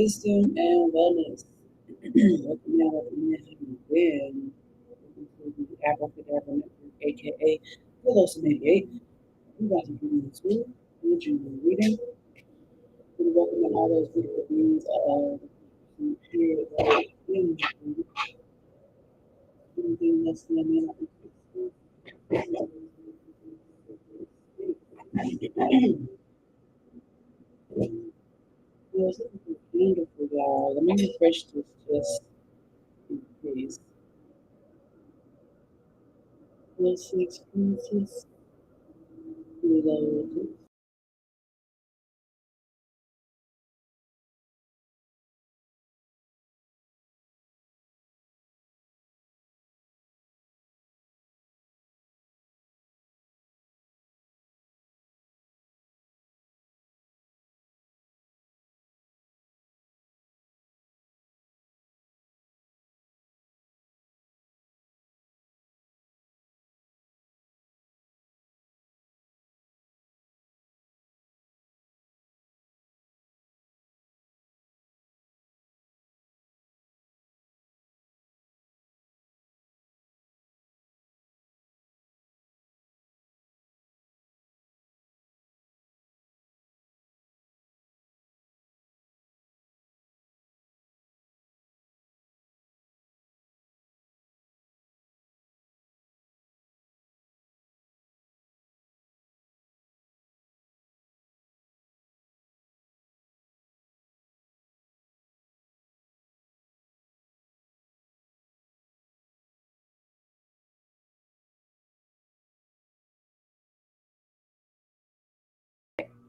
wisdom and wellness. Welcome now, welcome now, when welcome to the Abracadabra Network, aka Callosum 88. You guys are doing this week. Energy reading. We welcome in all those beautiful beings who share the energy reading. Anything less than a minute. Well, it's looking beautiful, y'all. Let me refresh this just in case. Plus experiences. Reload.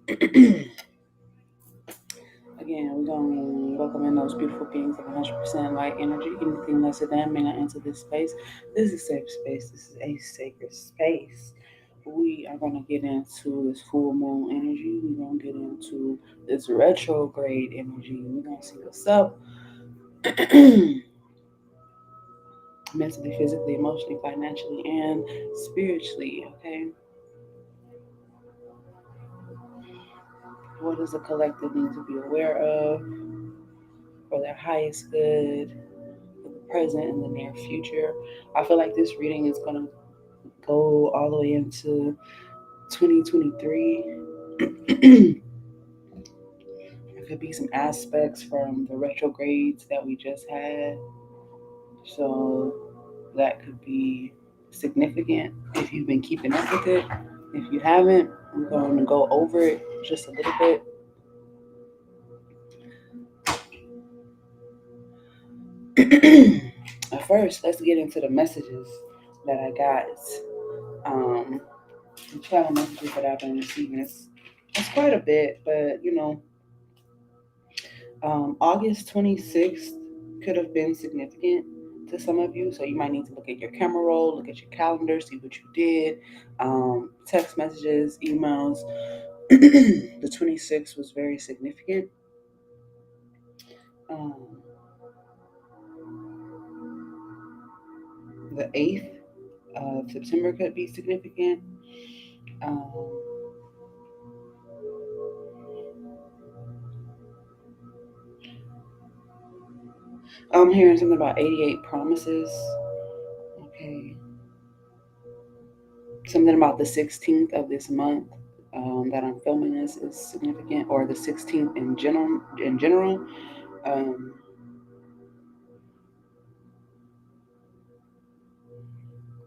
Again, we're going to welcome in those beautiful beings of 100% light energy. Anything less than that may not enter this space. This is a safe space. This is a sacred space. We are going to get into this full moon energy. We're going to get into this retrograde energy. We're going to see what's up mentally, physically, emotionally, financially, and spiritually. Okay. What does the collective need to be aware of for their highest good, for the present and the near future? I feel like this reading is going to go all the way into 2023. There could be some aspects from the retrogrades that we just had. So that could be significant if you've been keeping up with it. If you haven't, I'm going to go over it just a little bit. First, let's get into the messages that I got. The channel messages that I've been receiving. It's quite a bit, but August 26th could have been significant to some of you, so you might need to look at your camera roll, look at your calendar, see what you did. Text messages, emails. The 26th was very significant. Um, the 8th of September could be significant. Um, I'm hearing something about 88 promises. Okay. Something about the 16th of this month that I'm filming this is significant, or the 16th in general. Um,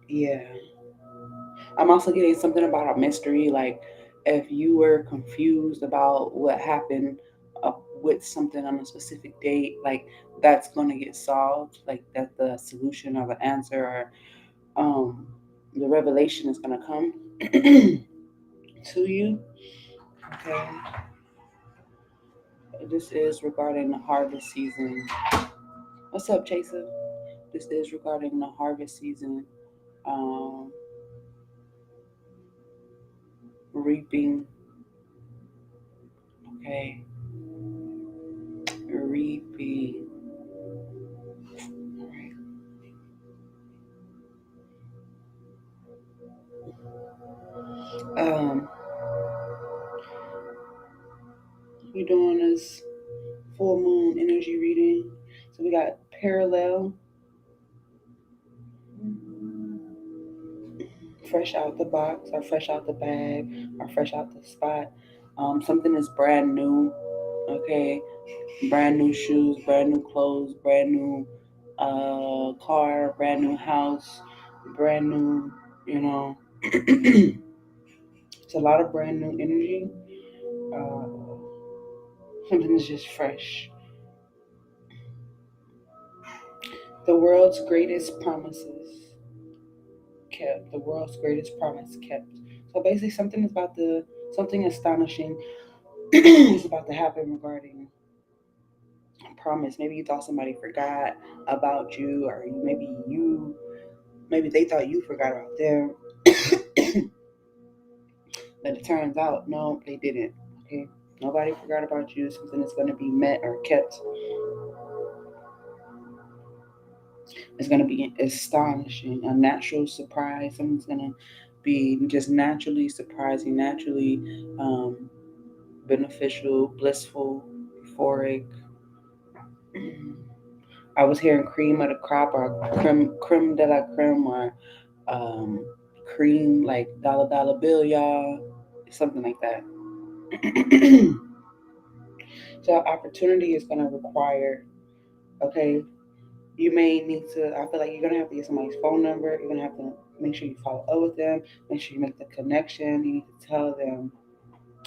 yeah. I'm also getting something about a mystery, like if you were confused about what happened with something on a specific date, like that's going to get solved, like that the solution or the answer or the revelation is going to come to you. Okay. This is regarding the harvest season. What's up, Chaser? This is regarding the harvest season. Um, reaping. Okay. Reaping. Um, we're doing this full moon energy reading. So we got parallel, fresh out the box, or fresh out the bag, or fresh out the spot. Something is brand new. Okay, brand new shoes, brand new clothes, brand new car, brand new house, brand new. You know, it's a lot of brand new energy. Uh, Something is just fresh. The world's greatest promises kept. The world's greatest promise kept. So basically, something astonishing is about to happen regarding a promise. Maybe you thought somebody forgot about you, or maybe they thought you forgot about them, but it turns out no, they didn't. Okay, nobody forgot about you. Something is going to be met or kept. It's going to be astonishing, a natural surprise. Something's going to be just naturally surprising, naturally beneficial, blissful, euphoric. I was hearing cream of the crop, or creme de la creme, or um, cream like dollar bill, y'all, something like that. So opportunity is going to require, okay, you may need to, I feel like you're going to have to get somebody's phone number. You're going to have to make sure you follow up with them, make sure you make the connection. You need to tell them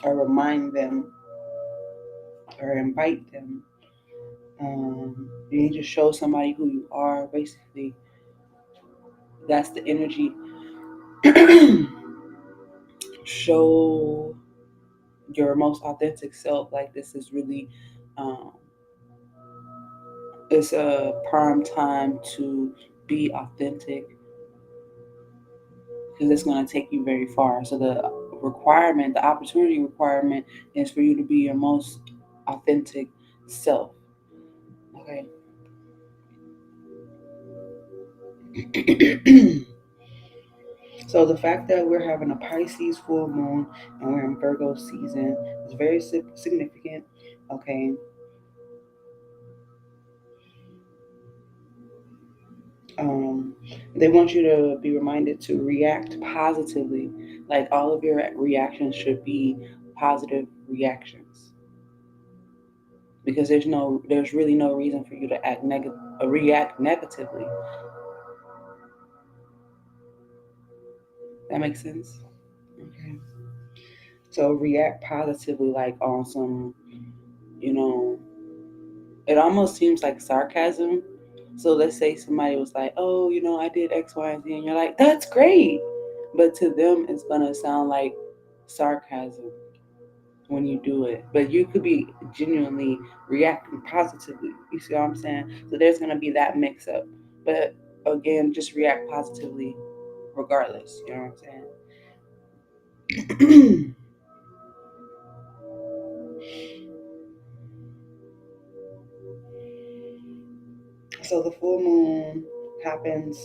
or remind them or invite them. You need to show somebody who you are. Basically, that's the energy. Show your most authentic self. Like this is really, um, it's a prime time to be authentic because it's going to take you very far. So the opportunity requirement is for you to be your most authentic self. Okay. So the fact that we're having a Pisces full moon and we're in Virgo season is very significant. Okay. Um, they want you to be reminded to react positively. Like all of your reactions should be positive reactions because there's really no reason for you to react negatively. That makes sense. Okay. So react positively, like on some, you know, it almost seems like sarcasm. So let's say somebody was like, "Oh, I did X, Y, and Z," and you're like, "That's great," but to them, it's gonna sound like sarcasm when you do it. But you could be genuinely reacting positively. You see what I'm saying? So there's gonna be that mix up. But again, just react positively regardless. You know what I'm saying? So the full moon happens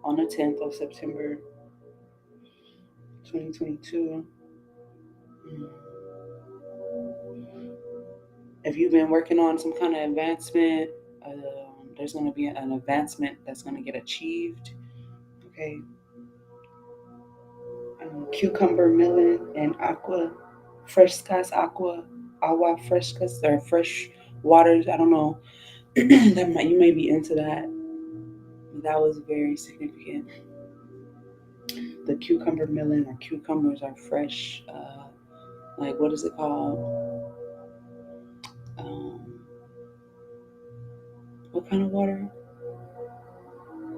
on the 10th of September 2022. If you've been working on some kind of advancement, there's going to be an advancement that's going to get achieved. Okay. Cucumber melon and aqua frescas, agua frescas, or fresh waters. I don't know. You may be into that. That was very significant. The cucumber melon, or cucumbers, are fresh. Like what is it called? Um, what kind of water?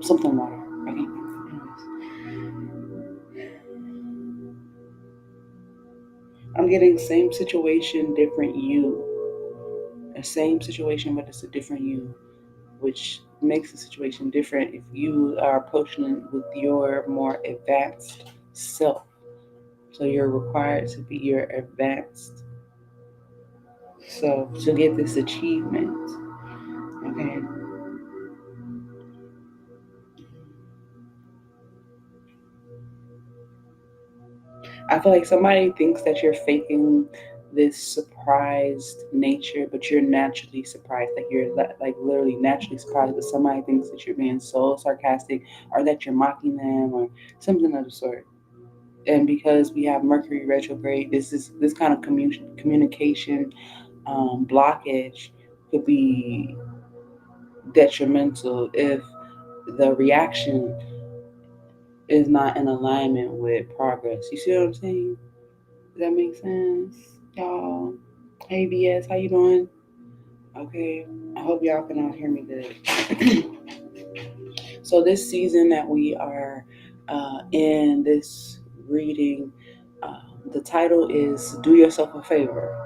Something water. I can't. I'm getting same situation, different you. The same situation, but it's a different you, which makes the situation different if you are approaching it with your more advanced self. So you're required to be your advanced self to get this achievement. Okay. I feel like somebody thinks that you're faking this surprised nature, but you're naturally surprised. Like you're like literally naturally surprised that somebody thinks that you're being so sarcastic, or that you're mocking them, or something of the sort. And because we have Mercury retrograde, this kind of communication blockage could be detrimental if the reaction is not in alignment with progress. You see what I'm saying? Does that make sense, y'all? Hey, BS, how you doing? Okay, I hope y'all can all hear me good. So this season that we are in this reading, the title is "Do Yourself a Favor."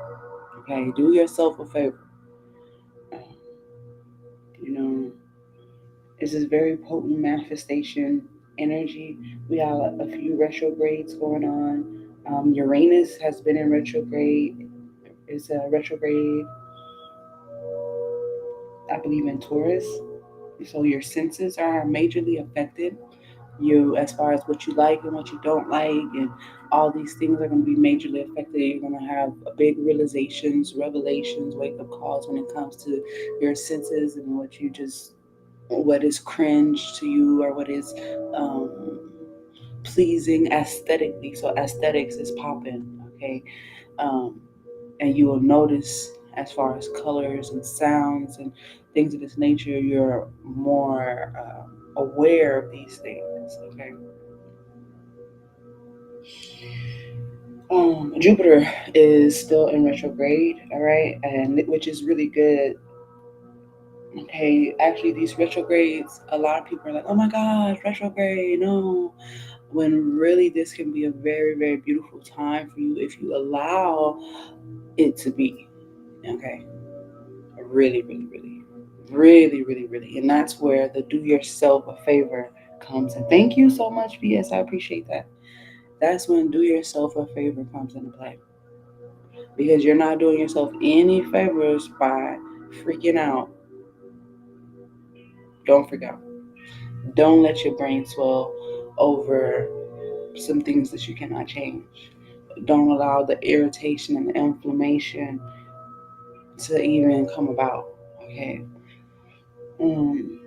Okay, do yourself a favor. Uh, you know, it's this very potent manifestation energy. We have a few retrogrades going on. Uranus has been in retrograde. It's a retrograde, I believe, in Taurus. So your senses are majorly affected. You, as far as what you like and what you don't like, and all these things are going to be majorly affected. You're going to have big realizations, revelations, wake up calls when it comes to your senses and what is cringe to you, or what is um, pleasing aesthetically. So aesthetics is popping, okay? Um, and you will notice, as far as colors and sounds and things of this nature, you're more aware of these things, okay? Jupiter is still in retrograde, all right, and which is really good. Okay, actually, these retrogrades, a lot of people are like, "Oh my gosh, retrograde, no." When really, this can be a very, very beautiful time for you if you allow it to be. Okay, really, really, really, really, really, really, and that's where the do yourself a favor comes in. Thank you so much, BS. I appreciate that. That's when do yourself a favor comes into play, because you're not doing yourself any favors by freaking out. Don't freak out. Don't let your brain swell over some things that you cannot change. Don't allow the irritation and the inflammation to even come about. Okay. Um,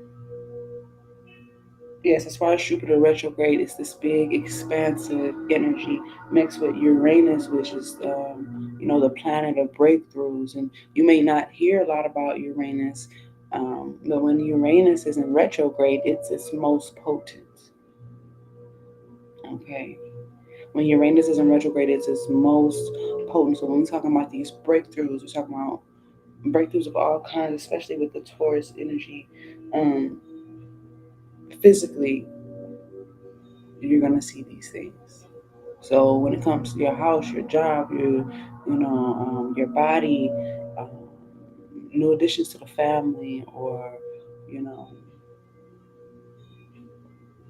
yes, as far as Jupiter retrograde, it's this big, expansive energy mixed with Uranus, which is, the planet of breakthroughs. And you may not hear a lot about Uranus, but when Uranus is in retrograde, it's its most potent. Okay. When Uranus is in retrograde, it's its most potent. So when we're talking about these breakthroughs, we're talking about breakthroughs of all kinds, especially with the Taurus energy. Um, Physically, you're gonna see these things. So when it comes to your house, your job, your body, um, new additions to the family, or you know,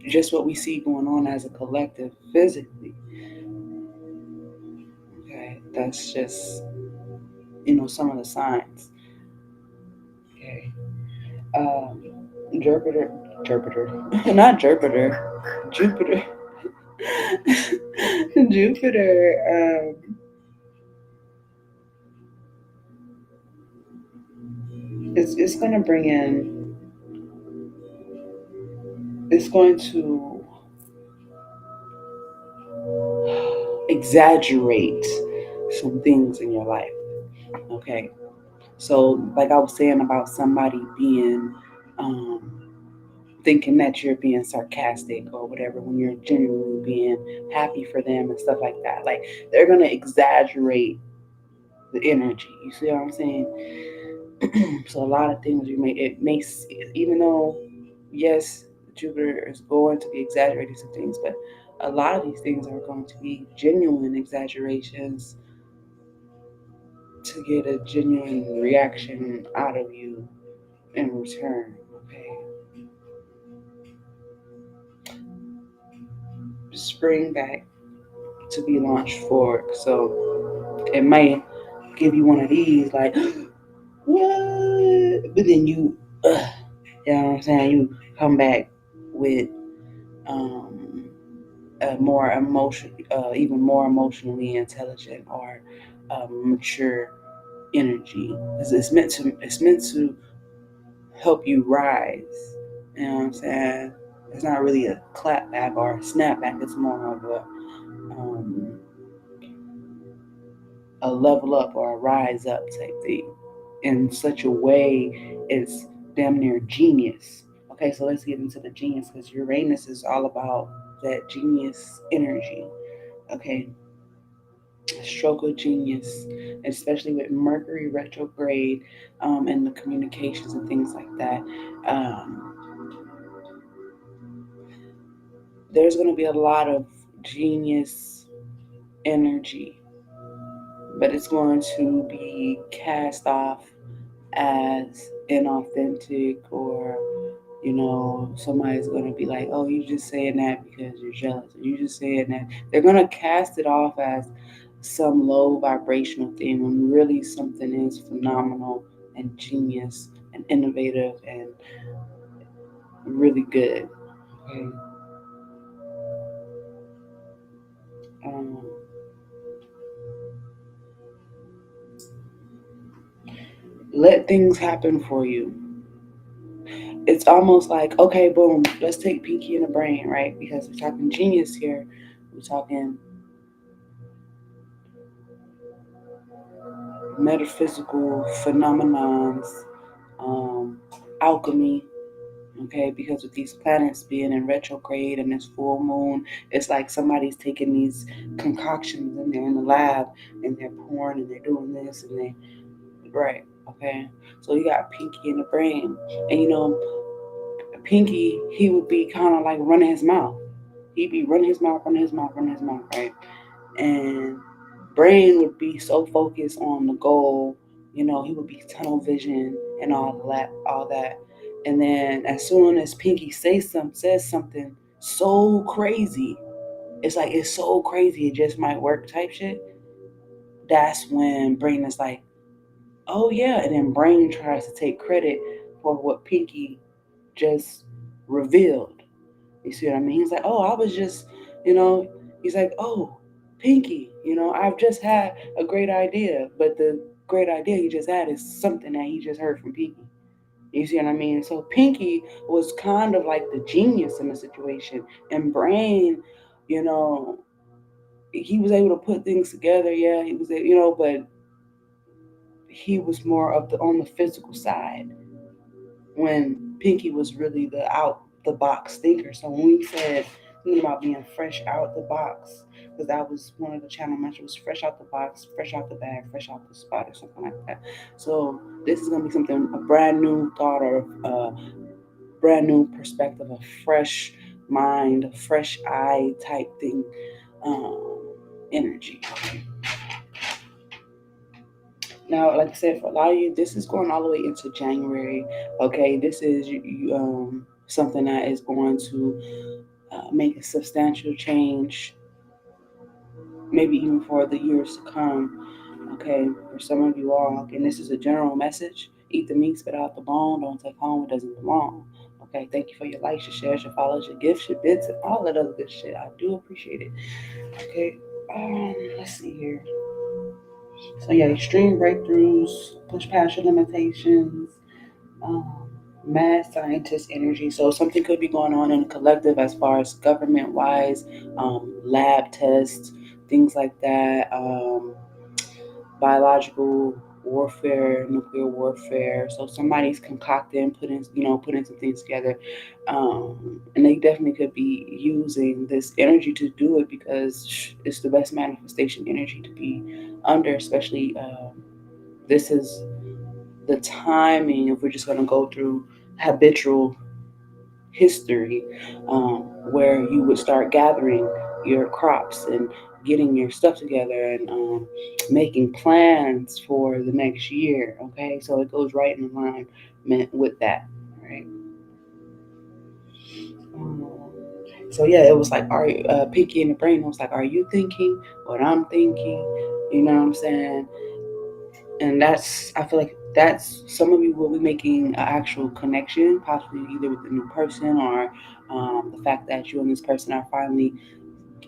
just what we see going on as a collective physically. Okay, that's just some of the signs. Okay, um, Jupiter, Jupiter, not Jupiter, Jupiter, Jupiter. It's going to bring in. It's going to exaggerate some things in your life. Okay, so like I was saying about somebody being um, thinking that you're being sarcastic or whatever when you're genuinely being happy for them and stuff like that. Like they're gonna exaggerate the energy. You see what I'm saying? So a lot of things even though yes, Jupiter is going to be exaggerating some things, but a lot of these things are going to be genuine exaggerations to get a genuine reaction out of you in return. Okay. Spring back to be launched forward. So it might give you one of these like what? But then you know what I'm saying? You come back with a more emotion, even more emotionally intelligent, or mature energy, because it's meant to help you rise. You know what I'm saying? It's not really a clapback or a snapback. It's more of a level up or a rise up type thing. In such a way, it's damn near genius. Okay, so let's get into the genius, because Uranus is all about that genius energy. Okay, stroke of genius, especially with Mercury retrograde, and the communications and things like that. Um, there's going to be a lot of genius energy, but it's going to be cast off as inauthentic, or somebody's going to be like, oh, you just saying that because you're jealous, or you just saying that. They're going to cast it off as some low vibrational thing, when really something is phenomenal and genius and innovative and really good. Okay. um, let things happen for you. It's almost like, okay, boom, let's take Pinky in the Brain, right? Because we're talking genius here. We're talking metaphysical phenomenons, um, alchemy. Okay, because with these planets being in retrograde and this full moon, it's like somebody's taking these concoctions and they're in the lab and they're pouring and they're doing this and they, right, okay. So you got Pinky in the Brain, and Pinky, he would be kind of like running his mouth. He'd be running his mouth, running his mouth, running his mouth, right? And Brain would be so focused on the goal, he would be tunnel vision and all that. And then as soon as Pinky says something so crazy, it's like it's so crazy it just might work type shit. That's when Brain is like, oh yeah, and then Brain tries to take credit for what Pinky just revealed. You see what I mean? He's like, oh, I was just, you know, he's like, oh, Pinky, I've just had a great idea, but the great idea he just had is something that he just heard from Pinky. You see what I mean? So Pinky was kind of like the genius in the situation, and Brain, you know, he was able to put things together. Yeah, he was, but he was more of the on the physical side, when Pinky was really the out the box thinker. So when we said something about being fresh out the box, because that was one of the channel mentions, was fresh out the box, fresh out the bag, fresh out the spot, or something like that. So this is gonna be something, a brand new thought, or a brand new perspective, a fresh mind, a fresh eye type thing, um, energy. Now, like I said, for a lot of you, this is going all the way into January. Okay, this is something that is going to make a substantial change, maybe even for the years to come. Okay, for some of you all, and this is a general message: eat the meat, spit out the bone, don't take home what doesn't belong. Okay, thank you for your likes, your shares, your follows, your gifts, your bits, and all that other good shit. I do appreciate it. Okay, let's see here. So yeah, extreme breakthroughs, push past your limitations, um, mad scientist energy. So something could be going on in the collective as far as government wise, lab tests, things like that, biological warfare, nuclear warfare. So somebody's concocting, putting some things together, and they definitely could be using this energy to do it, because it's the best manifestation energy to be under, especially. This is the timing, if we're just going to go through habitual history, where you would start gathering your crops and getting your stuff together, and making plans for the next year. Okay, so it goes right in alignment with that, right? Um, so yeah, it was like, are Pinky in the Brain? It was like, are you thinking what I'm thinking? You know what I'm saying? And I feel like that's, some of you will be making an actual connection, possibly either with a new person, or the fact that you and this person are finally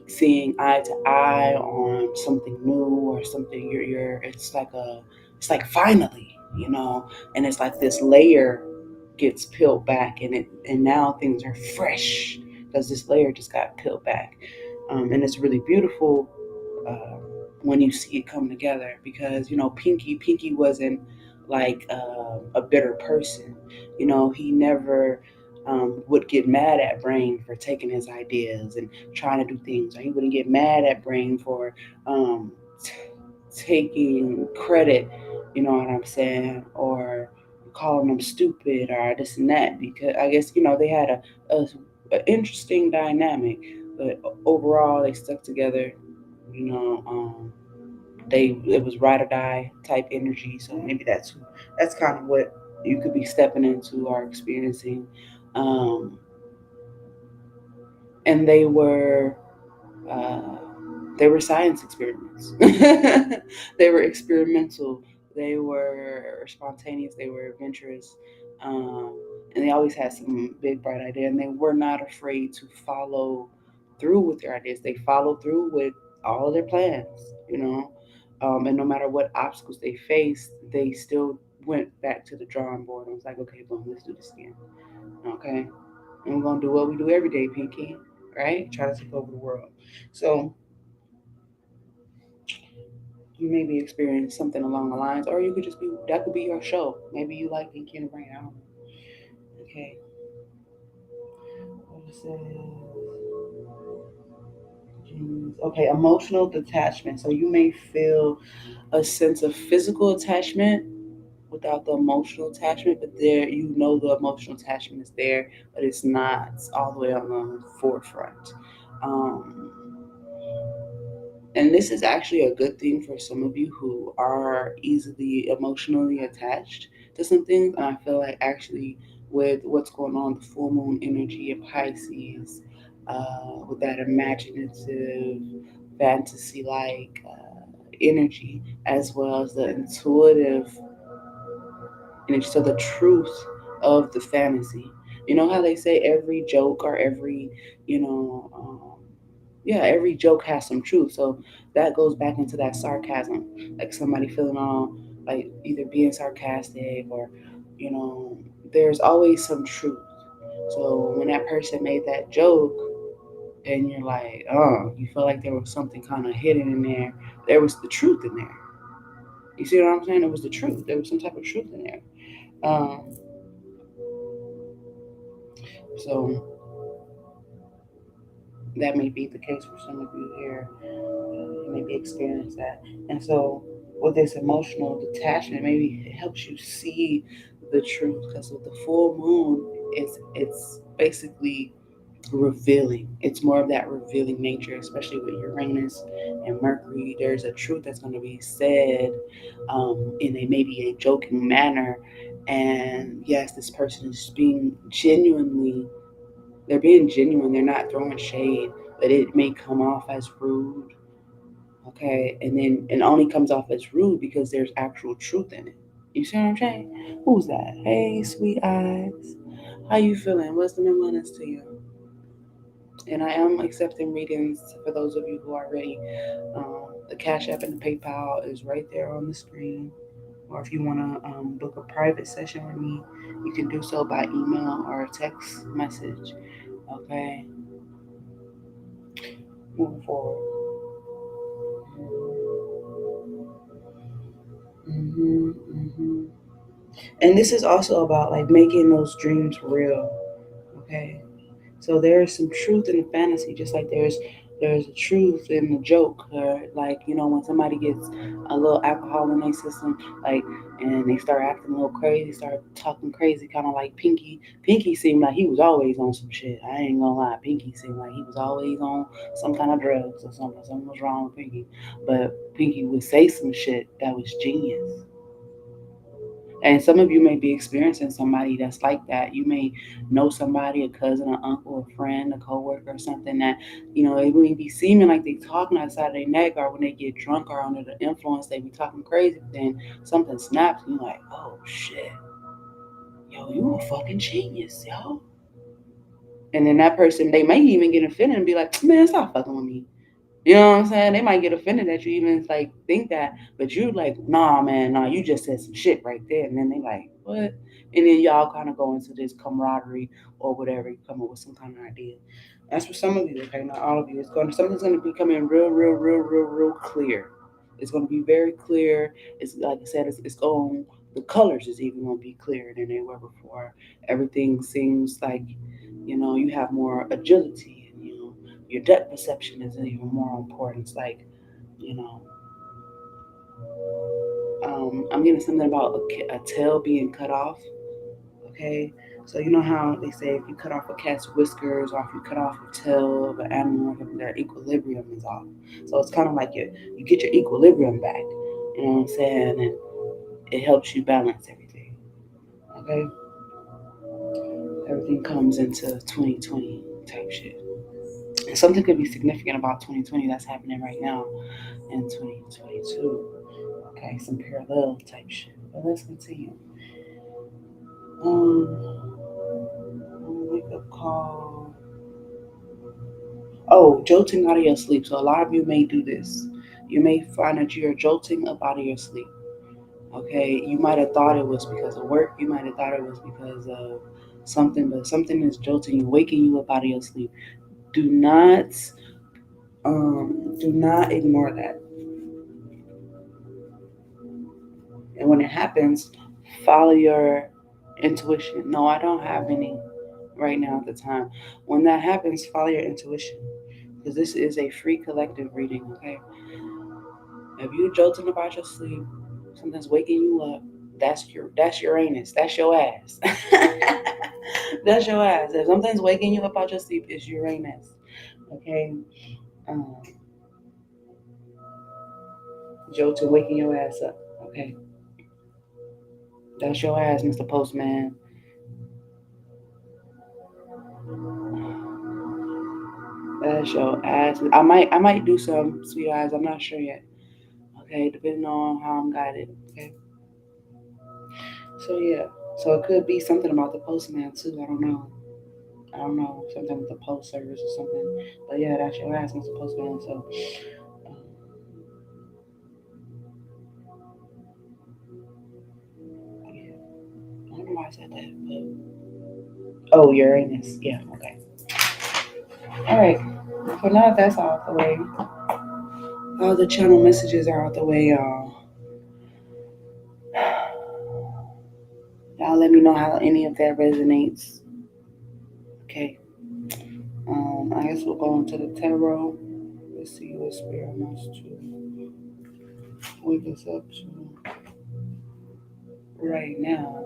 seeing eye to eye on something new or something. You're it's like finally, and it's like this layer gets peeled back, and now things are fresh because this layer just got peeled back, and it's really beautiful uh, when you see it come together, because Pinky wasn't like a bitter person. He never would get mad at Brain for taking his ideas and trying to do things, or he wouldn't get mad at Brain for um, taking credit, you know what I'm saying, or calling them stupid or this and that, because I guess they had a interesting dynamic, but overall they stuck together. You know, it was ride or die type energy, so maybe that's kind of what you could be stepping into or experiencing, um, and uh, they were science experiments. They were experimental. They were spontaneous. They were adventurous, um, and they always had some big bright idea. And they were not afraid to follow through with their ideas. They followed through with all of their plans. You know, and no matter what obstacles they faced, they still went back to the drawing board and was like, okay, boom, let's do this again. Okay, and we're gonna do what we do every day, Pinky. Right? Try to take over the world. So you maybe experience something along the lines, or you could just be that could be your show. Maybe you like Pinky and the Brain. I don't know. Okay. What it says. Okay, emotional detachment. So you may feel a sense of physical attachment without the emotional attachment, but there the emotional attachment is there, but it's not all the way on the forefront. Um, and this is actually a good thing for some of you who are easily emotionally attached to some things. And I feel like actually with what's going on, the full moon energy of Pisces, with that imaginative, fantasy like energy, as well as the intuitive energy, so the truth of the fantasy. You know how they say every joke or every, you know, yeah, every joke has some truth. So that goes back into that sarcasm, like somebody feeling all like either being sarcastic or, you know, there's always some truth. So when that person made that joke and you're like, oh, you feel like there was something kind of hidden in there, there was the truth in there. You see what I'm saying? It was the truth. There was some type of truth in there. Um, so that may be the case for some of you here. You maybe experience that. And so with this emotional detachment, maybe it helps you see the truth, because with the full moon, it's basically revealing. It's more of that revealing nature, especially with Uranus and Mercury. There's a truth that's going to be said in a maybe a joking manner, and yes, this person is being genuinely. They're being genuine. They're not throwing shade, but it may come off as rude. Okay, and then it only comes off as rude because there's actual truth in it. You see what I'm saying? Who's that? Hey, sweet eyes. How you feeling? Wisdom and wellness to you. And I am accepting readings for those of you who are ready. The Cash App and the PayPal is right there on the screen. Or if you want to book a private session with me, you can do so by email or a text message. Okay, moving forward. Hmm. And this is also about like making those dreams real. Okay, so there is some truth in the fantasy, just like there's a truth in the joke. Or like when somebody gets a little alcohol in their system, like and they start acting a little crazy, start talking crazy, kind of like Pinky. Pinky seemed like he was always on some shit. I ain't gonna lie, Pinky seemed like he was always on some kind of drugs or something. Something was wrong with Pinky, but Pinky would say some shit that was genius. And some of you may be experiencing somebody that's like that. You may know somebody, a cousin, an uncle, a friend, a coworker, or something that, it may be seeming like they talking outside of their neck, or when they get drunk or under the influence, they be talking crazy. But then something snaps, and you're like, oh shit, yo, you a fucking genius, yo. And then that person, they may even get offended and be like, man, stop fucking with me. You know what I'm saying? They might get offended that you even like think that, but you like, nah, man, nah, you just said some shit right there, and then they like, what? And then y'all kind of go into this camaraderie or whatever, you come up with some kind of idea. That's for some of you, okay, not all of you. Something's gonna be coming real clear. It's gonna be very clear. It's like I said, it's going. The colors is even gonna be clearer than they were before. Everything seems like, you have more agility, and your depth perception is even more important. It's like, you know, I'm getting something about a tail being cut off. Okay, so you know how they say if you cut off a cat's whiskers or if you cut off the tail of an animal, their equilibrium is off. So it's kind of like you get your equilibrium back. You know what I'm saying? And it helps you balance everything. Okay, everything comes into 2020 type shit. And something could be significant about 2020 that's happening right now in 2022. Okay, some parallel type shit. But let's continue. Um, wake up call. Oh, jolting out of your sleep. So a lot of you may do this. You may find that you're jolting up out of your sleep. Okay, you might have thought it was because of work. You might have thought it was because of something, but something is jolting you, waking you up out of your sleep. Do not, do not ignore that. And when it happens, follow your intuition. No, I don't have any right now at the time. When that happens, follow your intuition because this is a free collective reading. Okay, if you jolting about your sleep, something's waking you up. That's Uranus. That's your ass. That's your ass. If something's waking you up out your sleep, it's Uranus. Okay, um, jolting, waking your ass up. Okay, that's your ass, Mr. Postman. That's your ass. I might do some sweet eyes. I'm not sure yet. Okay, depending on how I'm guided. Okay. So yeah. So it could be something about the postman too. I don't know. I don't know. Something with the post service or something. But yeah, that's your ass, Mr. Postman. So yeah. I don't know why I said that, but Uranus. Yeah, okay. Alright. So now that that's out the way, all the channel messages are out the way, y'all. Y'all let me know how any of that resonates. Okay. I guess we'll go into the tarot. Let's see what Spirit wants to wake us up to right now.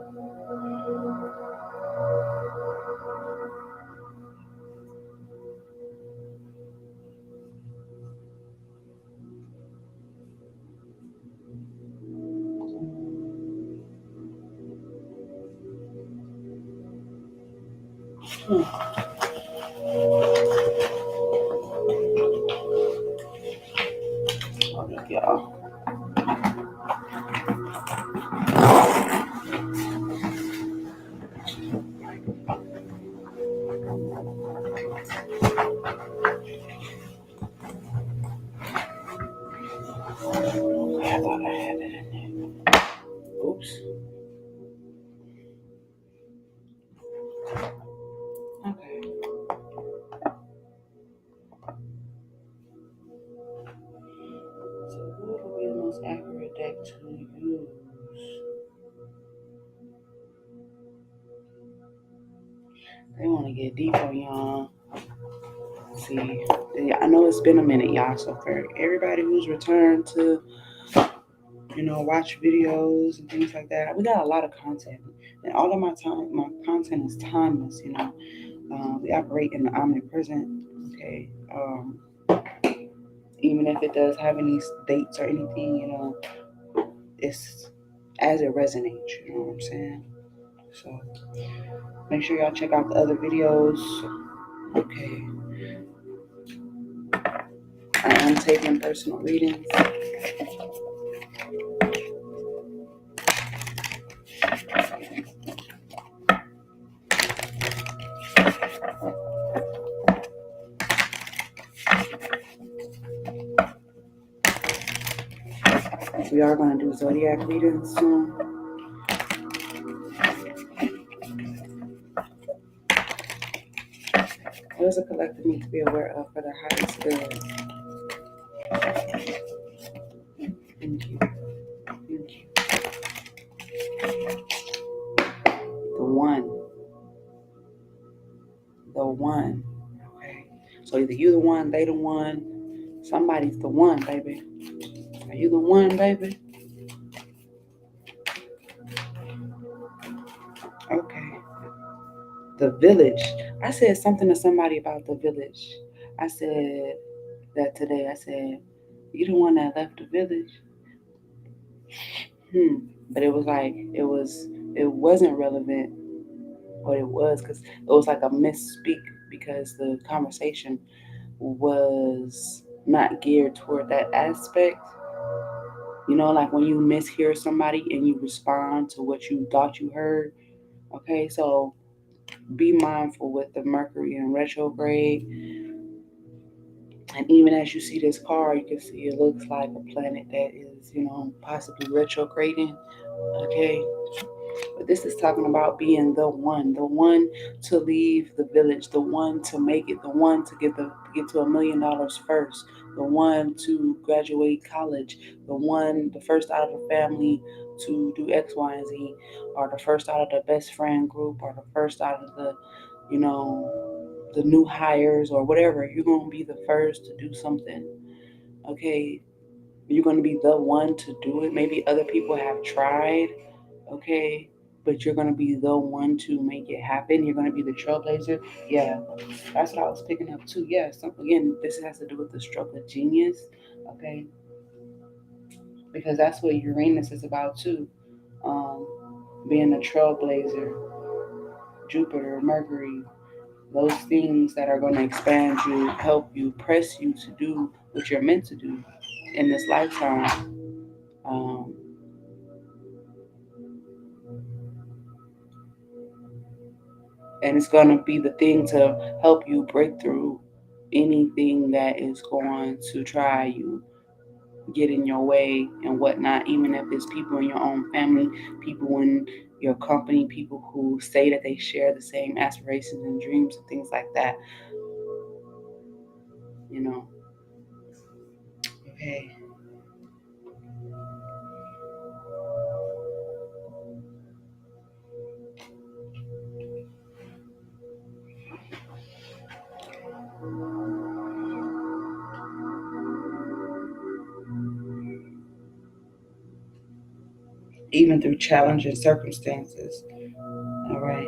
Hmm. Hold up, y'all. I thought I had it in there. Oops. Okay. So what would be the most accurate deck to use? They want to get deep on y'all. See, I know it's been a minute, y'all. So for everybody who's returned to, watch videos and things like that, we got a lot of content, and all of my content is timeless. We operate in the omnipresent. Okay. Even if it does have any dates or anything, it's as it resonates. You know what I'm saying? So make sure y'all check out the other videos. Okay. I am taking personal readings. We are going to do zodiac readings soon. What does a collective need to be aware of for their highest good? Thank you. Thank you. The one. The one. Okay. So either you the one, they the one, somebody's the one, baby. Are you the one, baby? Okay. The village. I said something to somebody about the village. I said that today. I said, you the one that left the village? But it was like it wasn't relevant what it was because it was like a misspeak because the conversation was not geared toward that aspect. You know, like when you mishear somebody and you respond to what you thought you heard. Okay, so be mindful with the Mercury in retrograde. And even as you see this card, you can see it looks like a planet that is, possibly retrograding. Okay, but this is talking about being the one to leave the village, the one to make it, the one to get to $1 million first, the one to graduate college, the first out of the family to do X, Y, and Z, or the first out of the best friend group, or the first out of you know, the new hires or whatever. You're gonna be the first to do something. Okay, you're gonna be the one to do it. Maybe other people have tried, okay, but you're gonna be the one to make it happen. You're gonna be the trailblazer. Yeah, that's what I was picking up too. Yeah, again, this has to do with the stroke of genius, okay, because that's what Uranus is about too. Um, Being a trailblazer, Jupiter, Mercury, those things that are going to expand you, help you, press you to do what you're meant to do in this lifetime. Um, and it's going to be the thing to help you break through anything that is going to try you, get in your way and whatnot, even if it's people in your own family, people in your company, people who say that they share the same aspirations and dreams and things like that, you know. Okay. Even through challenging circumstances. All right.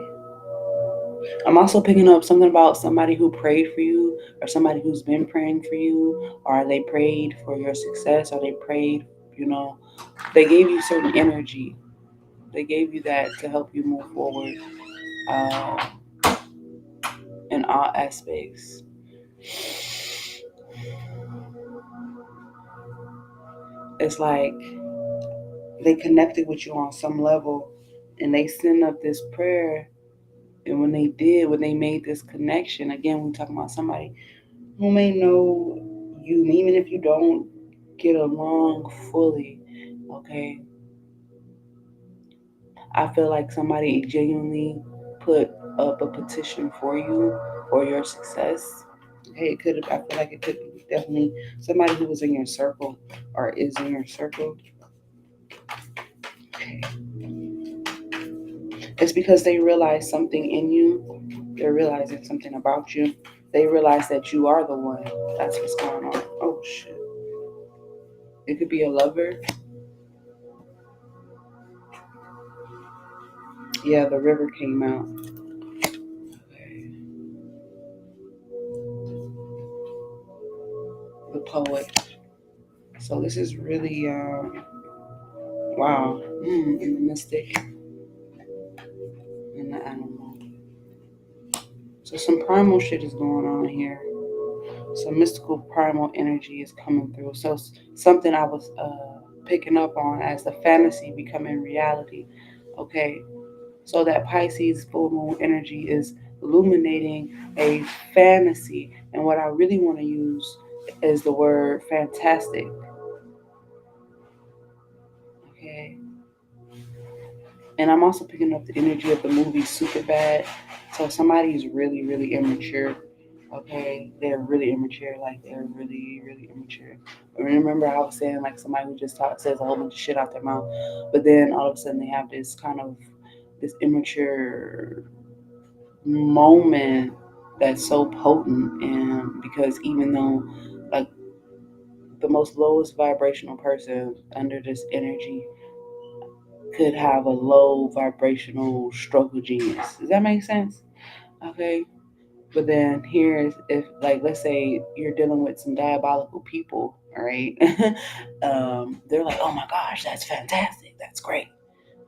I'm also picking up something about somebody who prayed for you, or somebody who's been praying for you, or they prayed for your success, or they prayed, you know, they gave you certain energy. They gave you that to help you move forward uh, in all aspects. It's like they connected with you on some level and they send up this prayer. And when they made this connection, again, we're talking about somebody who may know you, even if you don't get along fully, okay? I feel like somebody genuinely put up a petition for you for your success. Okay, it could have, I feel like it could be definitely somebody who was in your circle or is in your circle. Okay. It's because they realize something in you. They're realizing something about you. They realize that you are the one. That's what's going on. Oh shit. It could be a lover. Yeah, the river came out. Okay. The poet. So this is really wow. And the mystic and the animal. So some primal shit is going on here. Some mystical primal energy is coming through. So something I was picking up on as the fantasy becoming reality. Okay, so that Pisces full moon energy is illuminating a fantasy, and what I really want to use is the word fantastic. Okay. And I'm also picking up the energy of the movie Superbad. So somebody's really, really immature. Okay, they're really immature. Like they're really, really immature. Remember, I was saying like somebody who just says a whole bunch of shit out their mouth, but then all of a sudden they have this kind of this immature moment that's so potent, and because even though like the most lowest vibrational person under this energy could have a low vibrational stroke of genius. Does that make sense? Okay. But then here's if like let's say you're dealing with some diabolical people, all right? They're like, oh my gosh, that's fantastic, that's great,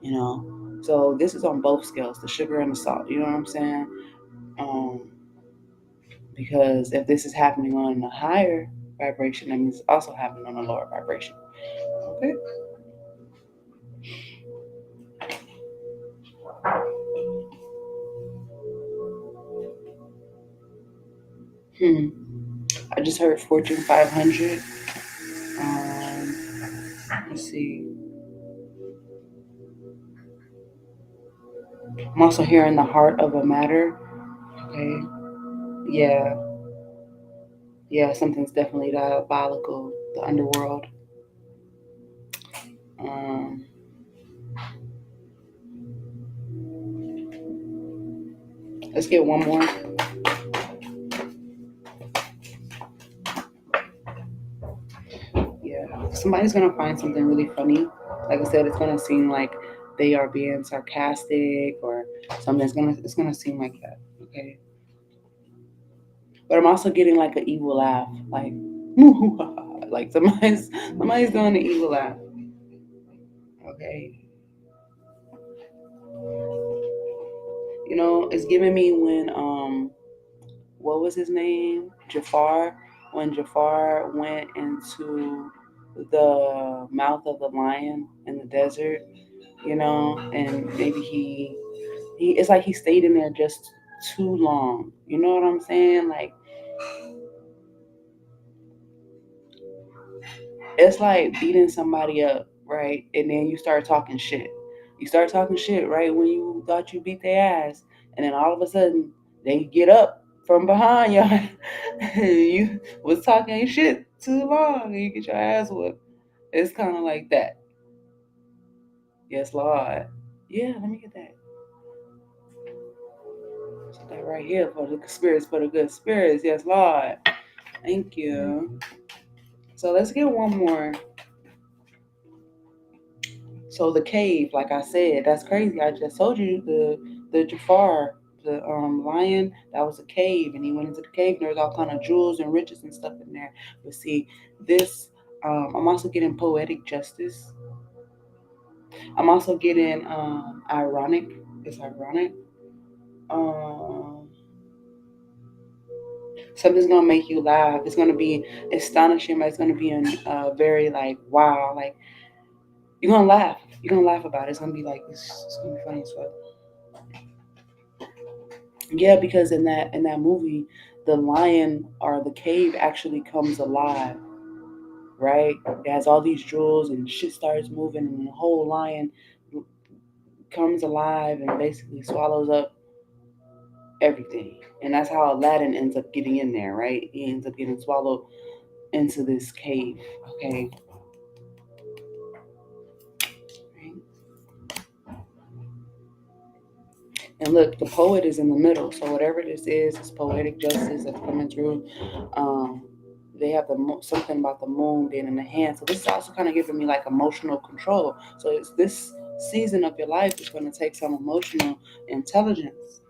you know. So this is on both scales, the sugar and the salt. You know what I'm saying? Um, because if this is happening on a higher vibration, that means it's also happening on a lower vibration. Okay. Hmm. I just heard Fortune 500. Um, let's see. I'm also hearing the heart of a matter. Okay. Yeah. Yeah. Something's definitely diabolical. The underworld. Um, let's get one more. Yeah. Somebody's gonna find something really funny. Like I said, it's gonna seem like they are being sarcastic or something. It's gonna seem like that. Okay. But I'm also getting like an evil laugh, like like somebody's doing an evil laugh. Okay. You know, it's giving me when what was his name? Jafar. When Jafar went into the mouth of the lion in the desert, you know, and maybe he it's like he stayed in there just too long. You know what I'm saying? Like it's like beating somebody up, right? And then you start talking shit. You start talking shit right when you thought you beat their ass, and then all of a sudden they get up from behind you. You was talking shit too long, and you get your ass whooped. It's kind of like that. Yes, Lord. Yeah, let me get that. Put that right here for the spirits, for the good spirits. Yes, Lord. Thank you. So let's get one more. So the cave, like I said, that's crazy. I just told you the Jafar, the lion, that was a cave, and he went into the cave. And there was all kind of jewels and riches and stuff in there. But see, this I'm also getting poetic justice. I'm also getting ironic. It's ironic. Um, Something's gonna make you laugh. It's gonna be astonishing, but it's gonna be very like wow, like you're gonna laugh. You're gonna laugh about it. It's gonna be like it's gonna be funny as fuck. Yeah, because in that movie, the lion or the cave actually comes alive, right? It has all these jewels and shit starts moving, and the whole lion comes alive and basically swallows up everything. And that's how Aladdin ends up getting in there, right? He ends up getting swallowed into this cave. Okay. And look, the poet is in the middle. So whatever this is, this poetic justice that's coming through. Um, they have something about the moon being in the hand. So this is also kind of giving me like emotional control. So it's this season of your life is going to take some emotional intelligence.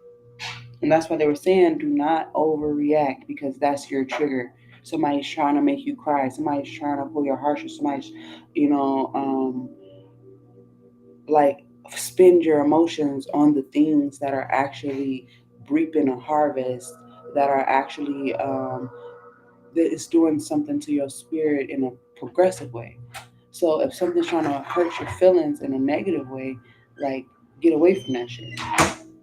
And that's why they were saying do not overreact because that's your trigger. Somebody's trying to make you cry. Somebody's trying to pull your heartstrings. Somebody's, you know, like spend your emotions on the things that are actually reaping a harvest, that are actually that is doing something to your spirit in a progressive way. So if something's trying to hurt your feelings in a negative way, like get away from that shit.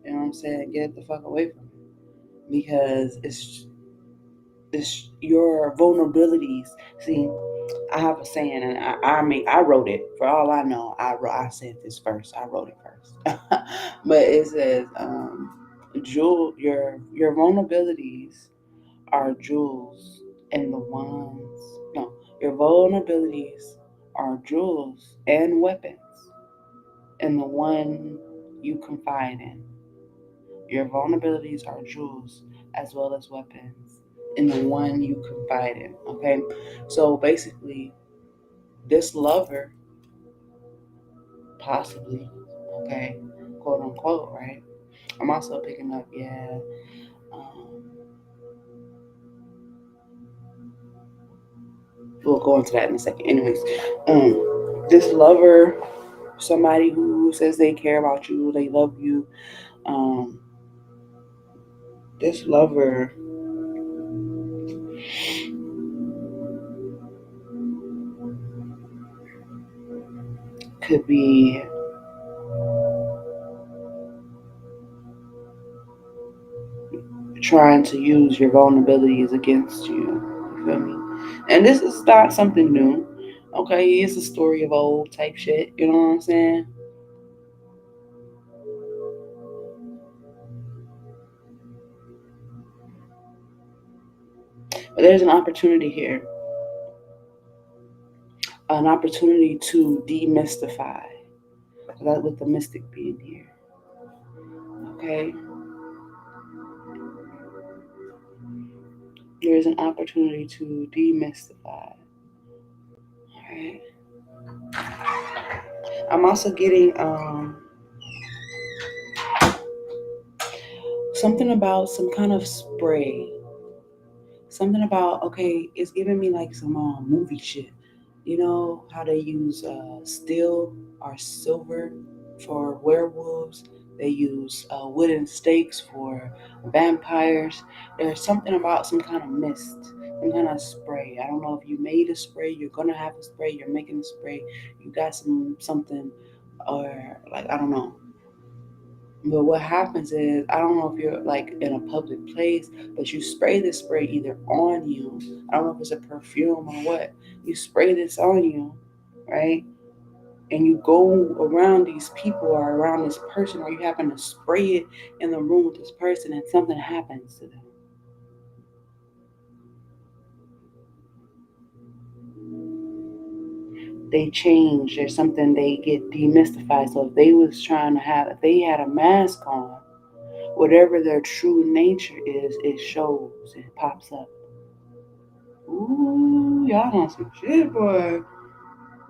You know what I'm saying? Get the fuck away from it because it's your vulnerabilities. See, I have a saying, and I wrote it. For all I know, I said this first. I wrote it first, but it says, "Jewel, your vulnerabilities are jewels, and the ones no, your vulnerabilities are jewels and weapons, and the one you confide in. Your vulnerabilities are jewels as well as weapons, in the one you confide in." Okay, so basically, this lover, possibly, okay, quote unquote, right? I'm also picking up, yeah. Um, we'll go into that in a second. Anyways, this lover, somebody who says they care about you, they love you. Um, this lover could be trying to use your vulnerabilities against you. You feel me? And this is not something new. Okay, it's a story of old type shit. You know what I'm saying? But there's an opportunity here, an opportunity to demystify. That with the mystic being here. Okay, there's an opportunity to demystify. All right. I'm also getting something about some kind of spray. Something about, okay, it's giving me like some movie shit. You know how they use steel or silver for werewolves. They use wooden stakes for vampires. There's something about some kind of mist, some kind of spray. I don't know if you made a spray. You're gonna have a spray. You're making a spray. You got something, or like I don't know. But what happens is, I don't know if you're like in a public place, but you spray this spray either on you. I don't know if it's a perfume or what. You spray this on you, right? And you go around these people or around this person, or you happen to spray it in the room with this person, and something happens to them. They change. There's something, they get demystified. So if they was trying to have, if they had a mask on, whatever their true nature is, it shows. It pops up. Ooh, y'all on some shit, boy.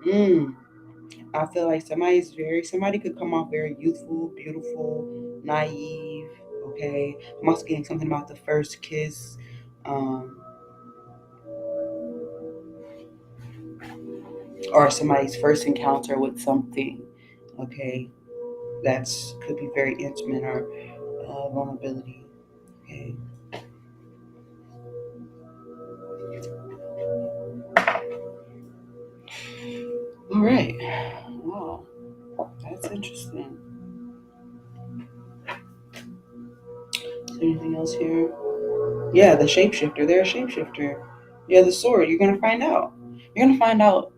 Mm. I feel like somebody could come off very youthful, beautiful, naive. Okay. I'm also getting something about the first kiss, um, or somebody's first encounter with something. Okay. That's could be very intimate or vulnerability. Okay. All right. Wow. That's interesting. Is there anything else here? Yeah, the shapeshifter. They're a shapeshifter. Yeah, the sword. You're gonna find out. You're gonna find out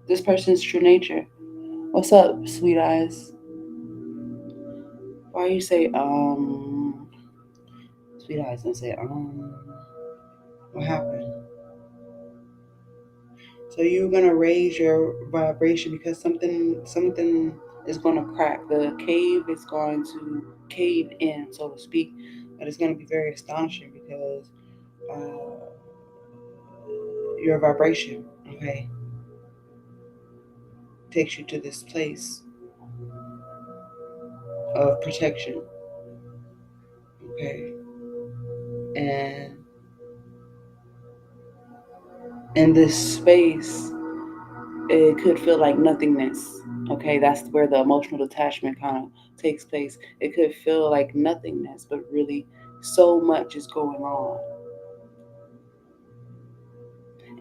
this person's true nature. What's up, sweet eyes? Why you say sweet eyes and say what happened? So you're gonna raise your vibration because something is gonna crack. The cave is going to cave in, so to speak. But it's gonna be very astonishing because uh, your vibration, okay, takes you to this place of protection, okay, and in this space it could feel like nothingness. Okay, that's where the emotional detachment kind of takes place. It could feel like nothingness, but really so much is going on.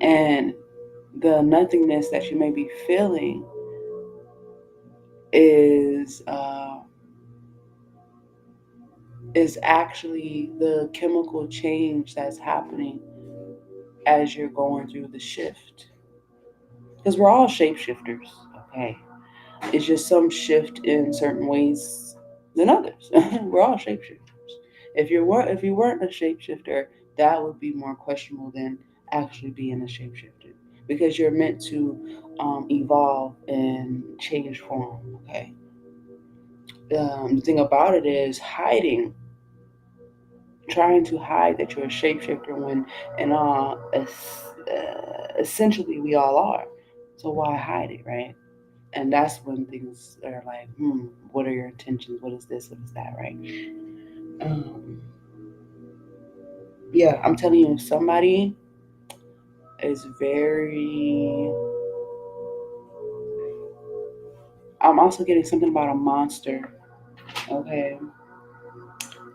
And the nothingness that you may be feeling is is actually the chemical change that's happening as you're going through the shift. Because we're all shapeshifters, okay? It's just some shift in certain ways than others. We're all shapeshifters. If you weren't a shapeshifter, that would be more questionable than actually being a shapeshifter, because you're meant to evolve and change form. Okay. The thing about it is hiding, trying to hide that you're a shapeshifter when, and essentially we all are. So why hide it, right? And that's when things are like, what are your intentions? What is this? What is that, right? Um, yeah, I'm telling you, if somebody is very. I'm also getting something about a monster. Okay,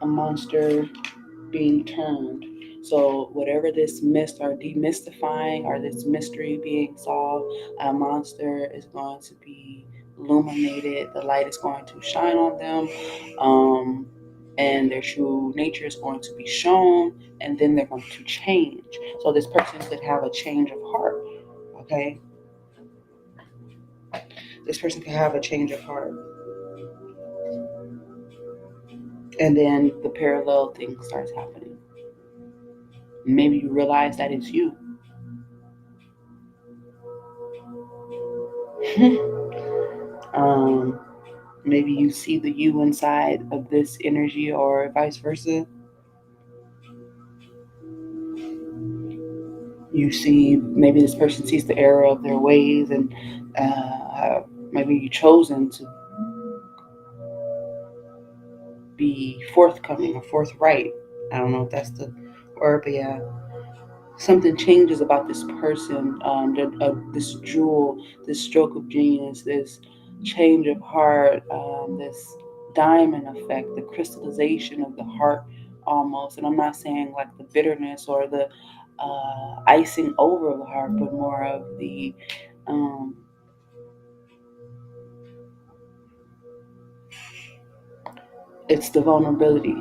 a monster being turned. So whatever this mist are demystifying or this mystery being solved, a monster is going to be illuminated. The light is going to shine on them, and their true nature is going to be shown, and then they're going to change. So this person could have a change of heart. Okay, this person could have a change of heart, and then the parallel thing starts happening. Maybe you realize that it's you. um, Maybe you see the you inside of this energy, or vice versa. You see, maybe this person sees the error of their ways, and maybe you've chosen to be forthcoming or forthright. I don't know if that's the word, but yeah, something changes about this person, this jewel, this stroke of genius, this change of heart, this diamond effect, the crystallization of the heart almost. And I'm not saying like the bitterness or the icing over the heart, but more of the, um, it's the vulnerability.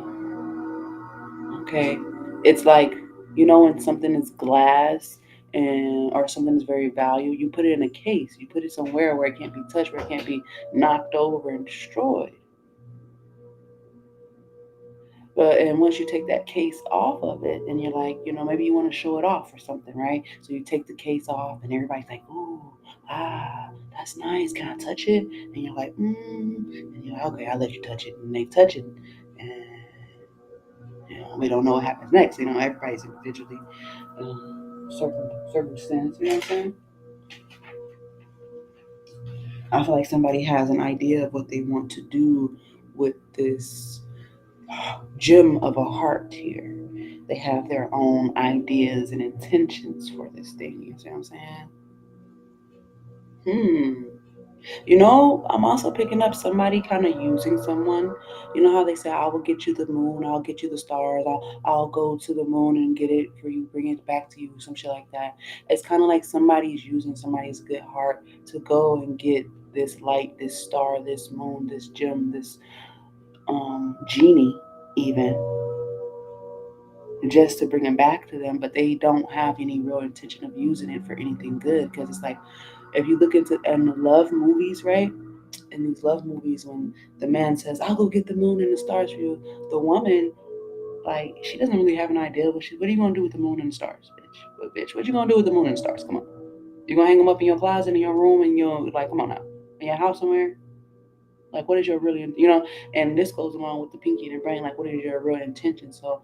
Okay, it's like, when something is glass, and or something is very valuable, you put it in a case, you put it somewhere where it can't be touched, where it can't be knocked over and destroyed. But and once you take that case off of it, and you're like, maybe you want to show it off or something, right? So you take the case off, and everybody's like, "Ooh, that's nice. Can I touch it?" And you're like, and you're like, "Okay, I'll let you touch it." And they touch it, and we don't know what happens next. Everybody's individually circumstance. You know what I'm saying? I feel like somebody has an idea of what they want to do with this gem of a heart here. They have their own ideas and intentions for this thing. You see what I'm saying? I'm also picking up somebody kind of using someone. You know how they say, "I will get you the moon, I'll get you the stars, I'll go to the moon and get it for you, bring it back to you," some shit like that. It's kind of like somebody's using somebody's good heart to go and get this light, this star, this moon, this gem, this genie, even just to bring it back to them, but they don't have any real intention of using it for anything good. Because it's like, if you look into and love movies, right? In these love movies, when the man says, "I'll go get the moon and the stars for you," the woman, like, she doesn't really have an idea. What are you gonna do with the moon and the stars, bitch? What you gonna do with the moon and the stars? Come on, you gonna hang them up in your closet, in your room, and you're like, come on now, in your house somewhere? Like, what is your really, And this goes along with the pinky and the brain. Like, what is your real intention? So,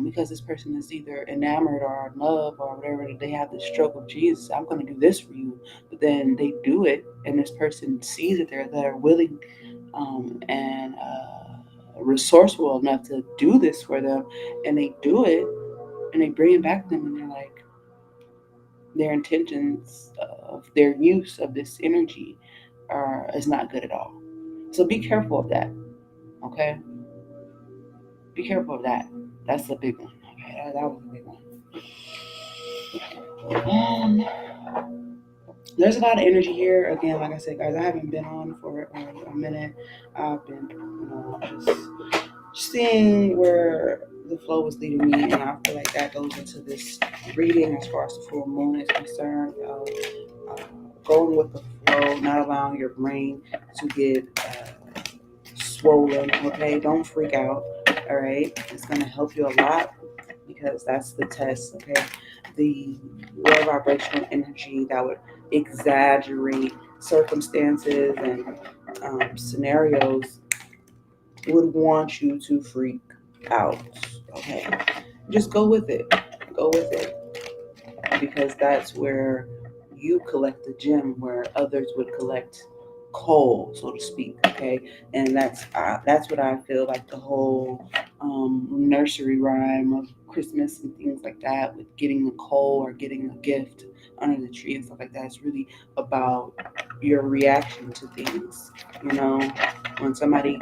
because this person is either enamored or in love or whatever, they have this stroke of Jesus. I'm going to do this for you, but then they do it, and this person sees that they're willing and resourceful enough to do this for them, and they do it, and they bring it back to them, and they're like, their intentions of their use of this energy is not good at all. So be careful of that. Okay, be careful of that. That's the big one. Okay, that was a big one. There's a lot of energy here. Again, like I said, guys, I haven't been on for a minute. I've been, just seeing where the flow is leading me, and I feel like that goes into this reading as far as the full moon is concerned. Going with the flow, not allowing your brain to get swollen. Okay, don't freak out. All right, it's gonna help you a lot because that's the test. Okay, the low vibrational energy that would exaggerate circumstances and scenarios would want you to freak out. Okay, just go with it. Go with it because that's where you collect the gem, where others would collect coal, so to speak. Okay, and that's what I feel like the whole nursery rhyme of Christmas and things like that, with getting the coal or getting a gift under the tree and stuff like that. It's really about your reaction to things. You know, when somebody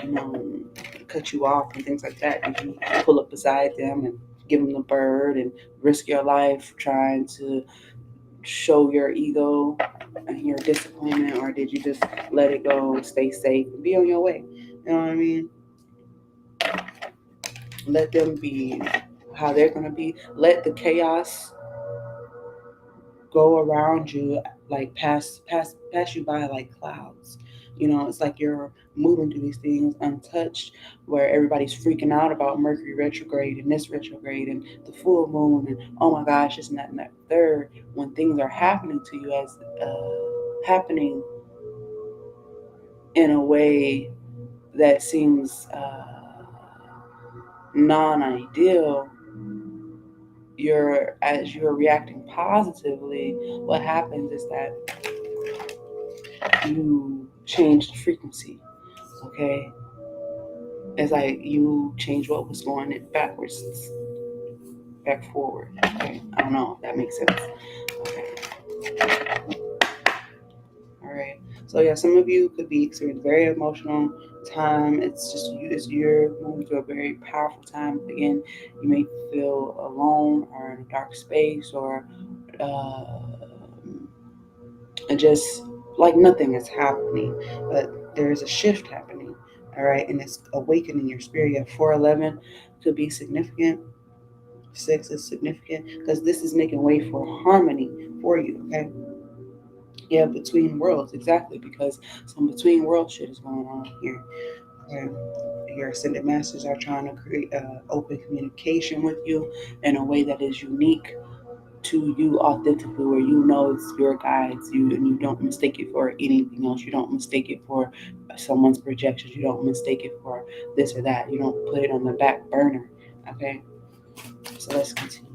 you know, cut you off and things like that. Did you pull up beside them and give them the bird and risk your life trying to show your ego and your disappointment, or did you just let it go, stay safe, and be on your way? You know what I mean? Let them be how they're gonna be. Let the chaos go around you, like pass you by like clouds. You know, it's like you're moving through these things untouched, where everybody's freaking out about Mercury retrograde and this retrograde and the full moon and oh my gosh, it's not that third. When things are happening to you as happening in a way that seems non-ideal, you're reacting positively. What happens is that you change the frequency. Okay, it's like you change what was going it backwards, back forward. Okay, I don't know if that makes sense. Okay, all right. So yeah, some of you could be experiencing very emotional time. It's just you. It's you're moving through a very powerful time. Again, you may feel alone or in a dark space or uh, just like nothing is happening, but there is a shift happening. All right, and it's awakening your spirit. Yeah, 411 could be significant. 6 is significant because this is making way for harmony for you. Okay, yeah, between worlds, exactly, because some between world shit is going on here. Okay, your ascended masters are trying to create open communication with you in a way that is unique to you authentically, where you know it's your guides, you and you don't mistake it for anything else. You don't mistake it for someone's projections. You don't mistake it for this or that. You don't put it on the back burner. Okay, so let's continue.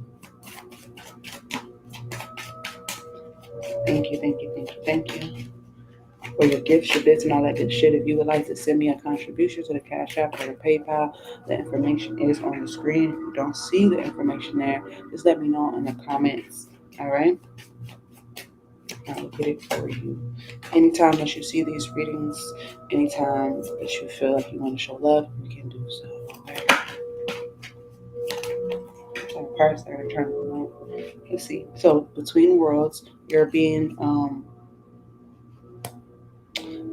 Thank you, thank you, thank you, thank you for your gifts, your bits, and all that good shit. If you would like to send me a contribution to the Cash App or the PayPal, the information is on the screen. If you don't see the information there, just let me know in the comments. All right, I will get it for you. Anytime that you see these readings, anytime that you feel like you want to show love, you can do so. Okay. So parts that are trying to let's see. So between worlds, you're being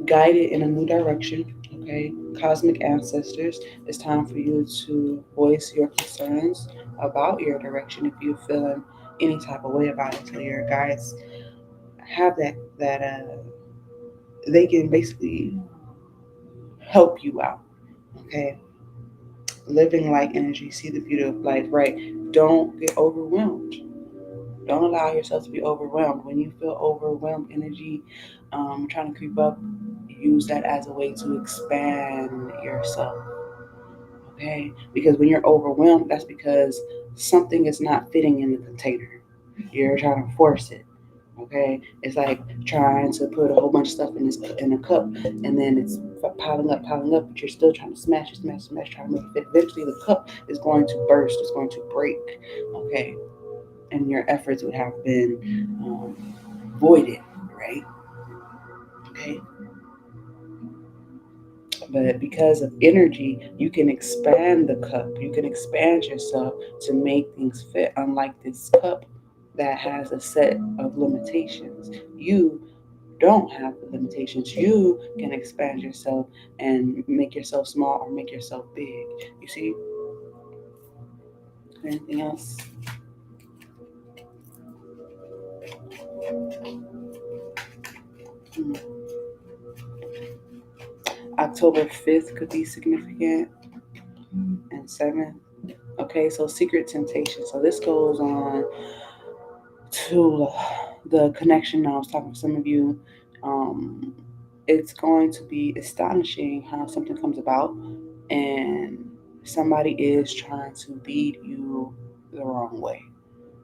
guided in a new direction. Okay, cosmic ancestors, it's time for you to voice your concerns about your direction if you're feeling any type of way about it. So your guides have that they can basically help you out. Okay, living light energy, see the beauty of life. Right, don't get overwhelmed. Don't allow yourself to be overwhelmed. When you feel overwhelmed energy trying to creep up, use that as a way to expand yourself. Okay? Because when you're overwhelmed, that's because something is not fitting in the container. You're trying to force it. Okay? It's like trying to put a whole bunch of stuff in a cup, and then it's piling up, but you're still trying to smash, trying to make it fit. Eventually, the cup is going to burst. It's going to break. Okay? And your efforts would have been voided, right? Okay. But because of energy, you can expand the cup. You can expand yourself to make things fit. Unlike this cup that has a set of limitations, you don't have the limitations. You can expand yourself and make yourself small or make yourself big. You see? Anything else? Hmm. October 5th could be significant, and 7th. Okay, so secret temptation. So this goes on to the connection I was talking to some of you. Um, it's going to be astonishing how something comes about and somebody is trying to lead you the wrong way.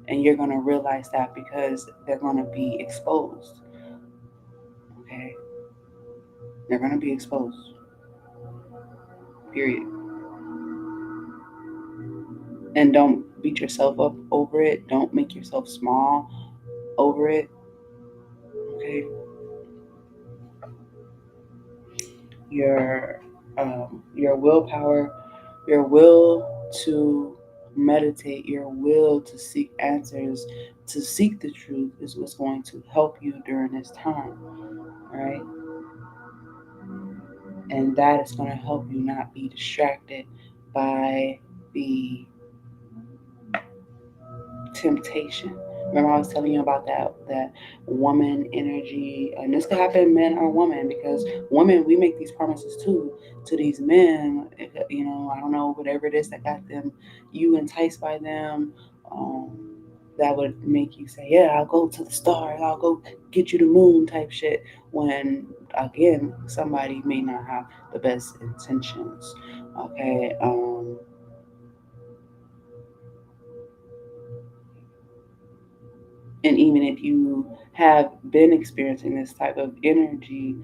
And you're going to realize that because they're going to be exposed. Okay? They're going to be exposed. Period. And don't beat yourself up over it. Don't make yourself small over it. Okay? Your your willpower, your will to meditate, your will to seek answers, to seek the truth is what's going to help you during this time. All right? And that is going to help you not be distracted by the temptation. Remember, I was telling you about that woman energy, and this could happen men or women because women we make these promises too to these men. You know, I don't know whatever it is that got them you enticed by them. Um, that would make you say, "Yeah, I'll go to the stars. I'll go get you the moon," type shit. When again, somebody may not have the best intentions. Okay. And even if you have been experiencing this type of energy,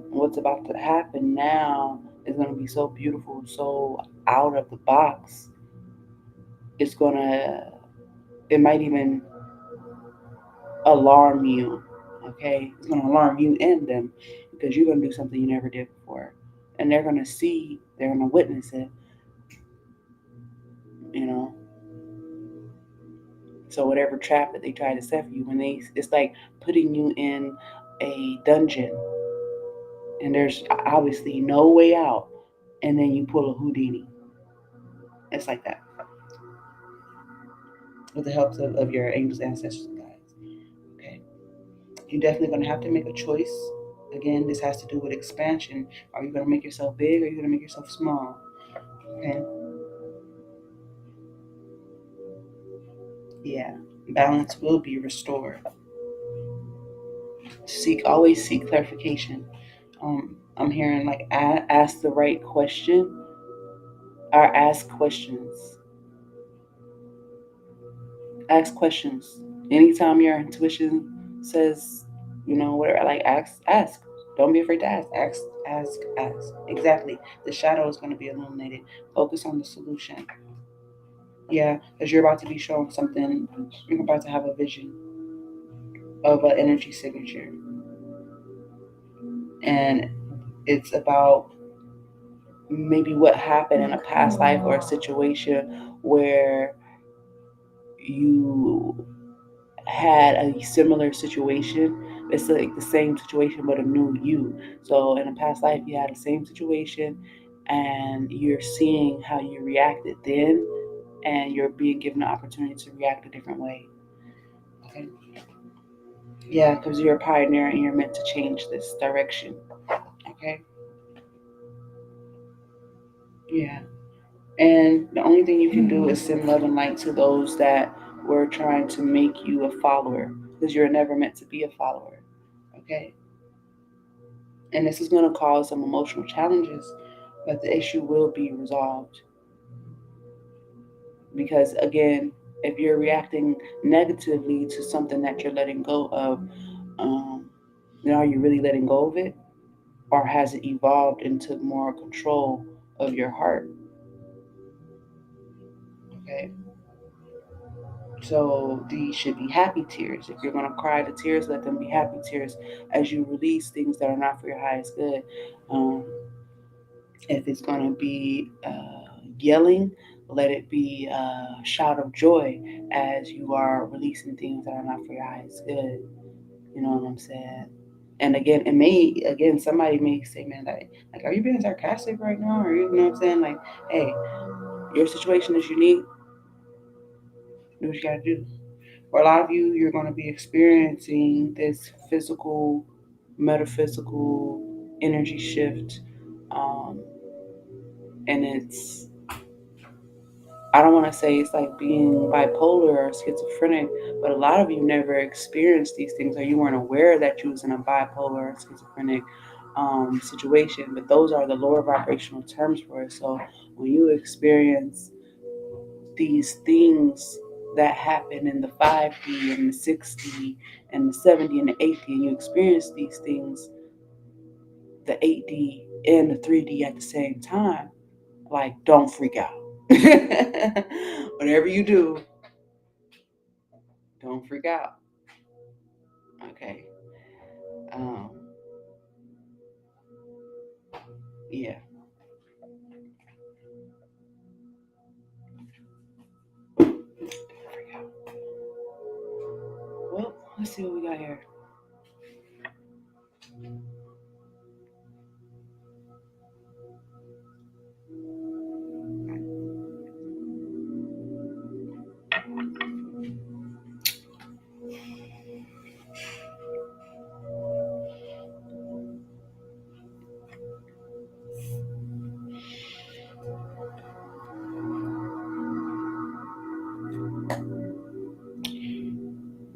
what's about to happen now is going to be so beautiful, so out of the box. It's going to, it might even alarm you. Okay? It's going to alarm you and them because you're going to do something you never did before. And they're going to see, they're going to witness it, you know? So whatever trap that they try to set for you, when they, it's like putting you in a dungeon and there's obviously no way out, and then you pull a Houdini. It's like that with the help of your angels, ancestors, and guides. Okay, you're definitely going to have to make a choice. Again, this has to do with expansion. Are you going to make yourself big or are you going to make yourself small? Okay, yeah, balance will be restored. Always seek clarification. I'm hearing like ask the right question or ask questions. Ask questions. Anytime your intuition says, you know, whatever, like ask. Don't be afraid to ask. Ask. Exactly. The shadow is going to be illuminated. Focus on the solution. Yeah, because you're about to be shown something. You're about to have a vision of an energy signature. And it's about maybe what happened in a past life or a situation where you had a similar situation. It's like the same situation, but a new you. So in a past life, you had the same situation, and you're seeing how you reacted then, and you're being given the opportunity to react a different way. Okay. Yeah, because you're a pioneer and you're meant to change this direction. Okay. Yeah. And the only thing you can do is send love and light to those that were trying to make you a follower, because you're never meant to be a follower. Okay. And this is going to cause some emotional challenges, but the issue will be resolved. Because again, if you're reacting negatively to something that you're letting go of, um, then are you really letting go of it, or has it evolved into more control of your heart? Okay, so these should be happy tears. If you're going to cry the tears, let them be happy tears as you release things that are not for your highest good. um, If it's going to be yelling, let it be a shout of joy as you are releasing things that are not for your highest good. You know what I'm saying? And again, it may, again, somebody may say, man, like, are you being sarcastic right now? Or, you know what I'm saying? Like, hey, your situation is unique. Do what you gotta do. For a lot of you, you're going to be experiencing this physical, metaphysical energy shift. Um, and I don't want to say it's like being bipolar or schizophrenic, but a lot of you never experienced these things, or you weren't aware that you was in a bipolar or schizophrenic situation. But those are the lower vibrational terms for it. So when you experience these things that happen in the 5D and the 6D and the 7D and the 8D, and you experience these things, the 8D and the 3D at the same time, like, don't freak out. Whatever you do, don't freak out. Okay. Um, yeah. Well, let's see what we got here.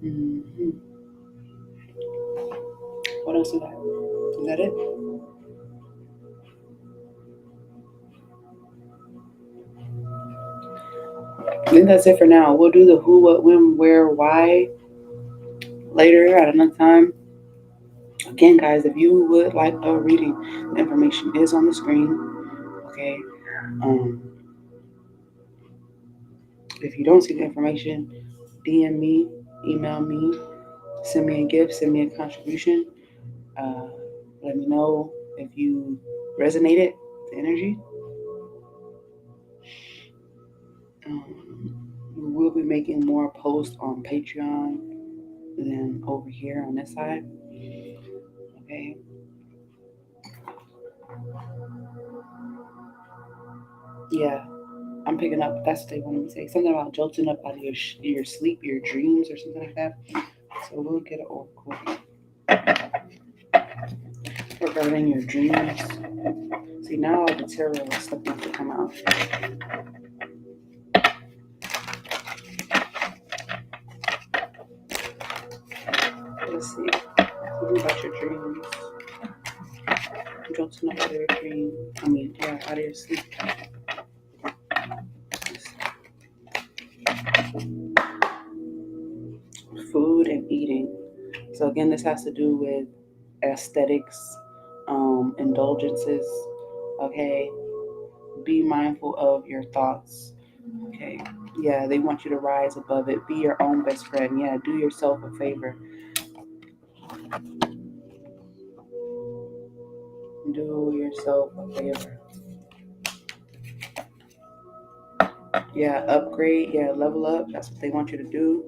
Mm-hmm. What else we got? Is that it? I think that's it for now. We'll do the who, what, when, where, why later at another time. Again, guys, if you would like a reading, the information is on the screen. Okay. Um, if you don't see the information, DM me, email me, send me a gift, send me a contribution. Uh, Let me know if you resonated the energy. Um, we will be making more posts on Patreon than over here on this side. Okay. Yeah, I'm picking up. That's what they wanted me to say. Something about jolting up out of your sleep, your dreams, or something like that. So we'll get an oracle regarding your dreams. See, now all the tarot stuff wants to come out. Let's see. Something about your dreams. Jolting up out of your dream. Yeah, out of your sleep. Food and eating. So again, this has to do with aesthetics, indulgences. Okay, be mindful of your thoughts. Okay, yeah, they want you to rise above it. Be your own best friend. Yeah, do yourself a favor. Do yourself a favor. Yeah, upgrade. Yeah, level up. That's what they want you to do.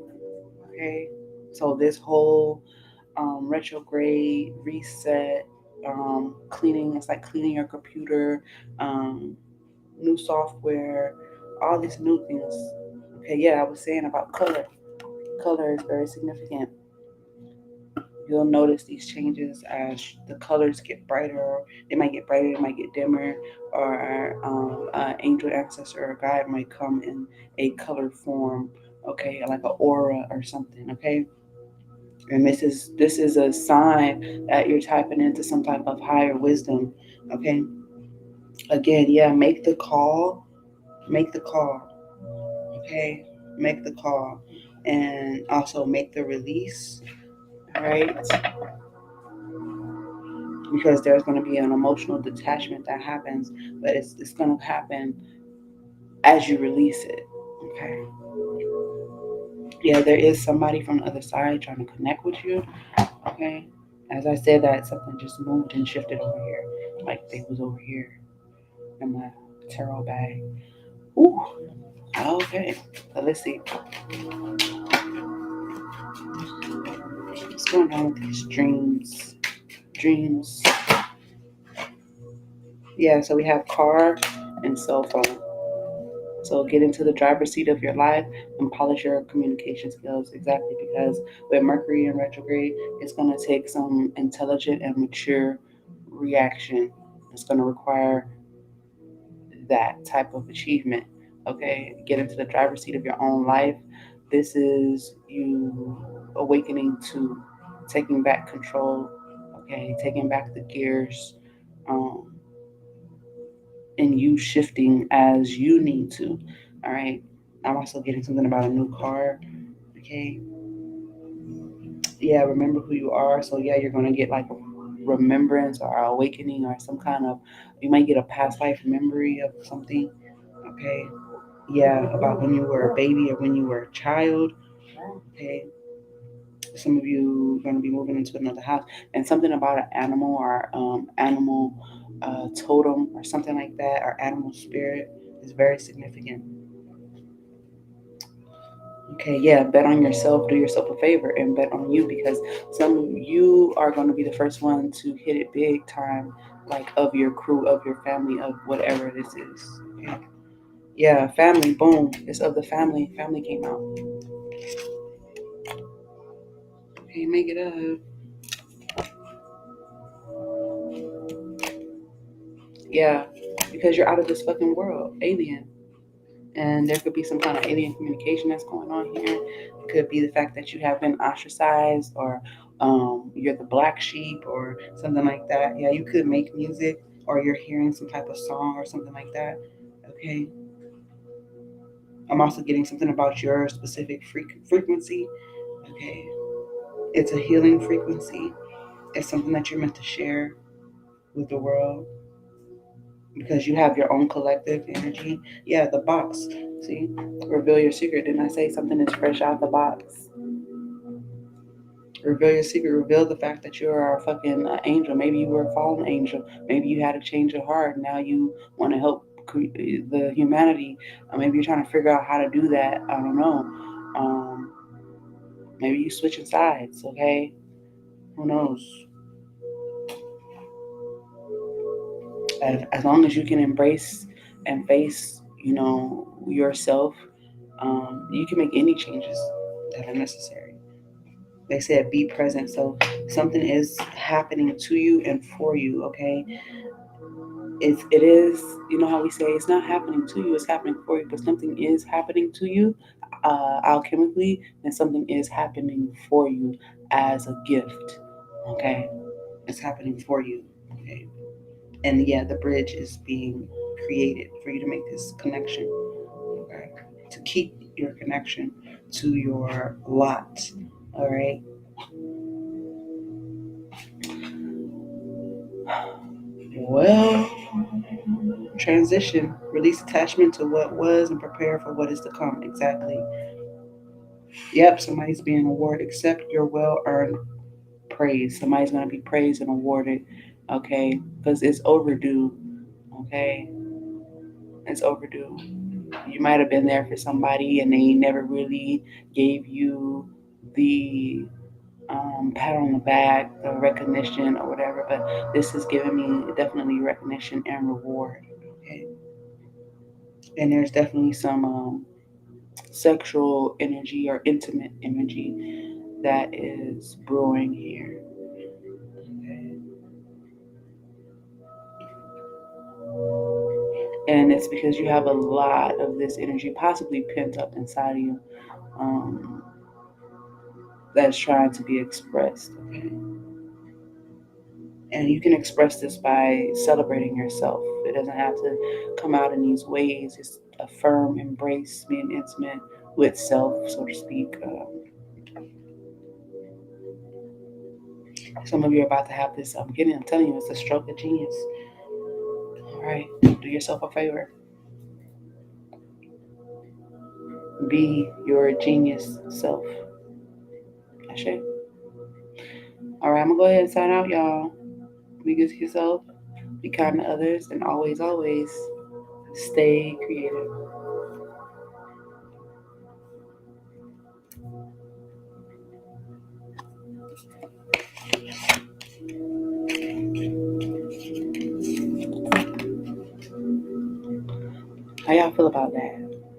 Okay, so this whole retrograde reset, cleaning. It's like cleaning your computer. Um, New software, all these new things. Okay, yeah, I was saying about color. Color is very significant. You'll notice these changes as the colors get brighter. They might get brighter, they might get dimmer, or an angel ancestor or guide might come in a color form. Okay, like an aura or something. Okay, and this is a sign that you're tapping into some type of higher wisdom. Okay, again, yeah, make the call. Make the call. Okay, make the call and also make the release, right? Because there's going to be an emotional detachment that happens, but it's going to happen as you release it. Okay, yeah, there is somebody from the other side trying to connect with you. Okay, as I said, that something just moved and shifted over here, like they was over here in my tarot bag. Ooh, okay, so let's see what's going on with these dreams. Yeah, so we have car and cell phone. So get into the driver's seat of your life and polish your communication skills. Exactly, because with Mercury in retrograde, it's going to take some intelligent and mature reaction. It's going to require that type of achievement. Okay, get into the driver's seat of your own life. This is you awakening to taking back control. Okay, taking back the gears, um, and you shifting as you need to. All right. I'm also getting something about a new car. Okay. Yeah, remember who you are. So yeah, you're gonna get like a remembrance or awakening or some kind of. You might get a past life memory of something. Okay. Yeah, about when you were a baby or when you were a child. Okay. Some of you are going to be moving into another house, and something about an animal or animal totem or something like that, or animal spirit is very significant. Okay, yeah, bet on yourself, do yourself a favor, and bet on you, because some of you are going to be the first one to hit it big time, like of your crew, of your family, of whatever this is. Okay. Yeah, family, boom. It's of the family. Family came out. Okay, make it up. Yeah, because you're out of this fucking world, alien. And there could be some kind of alien communication that's going on here. It could be the fact that you have been ostracized, or you're the black sheep or something like that. Yeah, you could make music, or you're hearing some type of song or something like that. Okay. I'm also getting something about your specific frequency. Okay. It's a healing frequency. It's something that you're meant to share with the world, because you have your own collective energy. Yeah, the box. See, reveal your secret. Didn't I say something is fresh out the box? Reveal your secret. Reveal the fact that you're a fucking angel. Maybe you were a fallen angel. Maybe you had a change of heart. Now you want to help the humanity. Maybe you're trying to figure out how to do that. I don't know. Um, Maybe you switching sides. Okay, who knows? As long as you can embrace and face, yourself, you can make any changes that are necessary. They said be present. So something is happening to you and for you. Okay, it is. You know how we say it's not happening to you; it's happening for you. But something is happening to you, alchemically, and something is happening for you as a gift. Okay, it's happening for you. Okay, and yeah, the bridge is being created for you to make this connection. Okay, to keep your connection to your lot. All right. Well, transition, release attachment to what was and prepare for what is to come. Exactly. Yep, somebody's being awarded. Accept your well earned praise. Somebody's going to be praised and awarded. Okay, because it's overdue. Okay, it's overdue. You might have been there for somebody and they never really gave you the pat on the back, the recognition, or whatever. But this is giving me definitely recognition and reward. Okay, and there's definitely some sexual energy or intimate energy that is brewing here. Okay. And it's because you have a lot of this energy possibly pent up inside of you, um, that's trying to be expressed. Okay. And you can express this by celebrating yourself. It doesn't have to come out in these ways. It's a firm embrace, being intimate with self, so to speak. Some of you are about to have this. I'm telling you, it's a stroke of genius. All right, do yourself a favor. Be your genius self. Ashe. All right, I'm gonna go ahead and sign out, y'all. Be good to yourself. Be kind to others, and always, always stay creative. How y'all feel about that?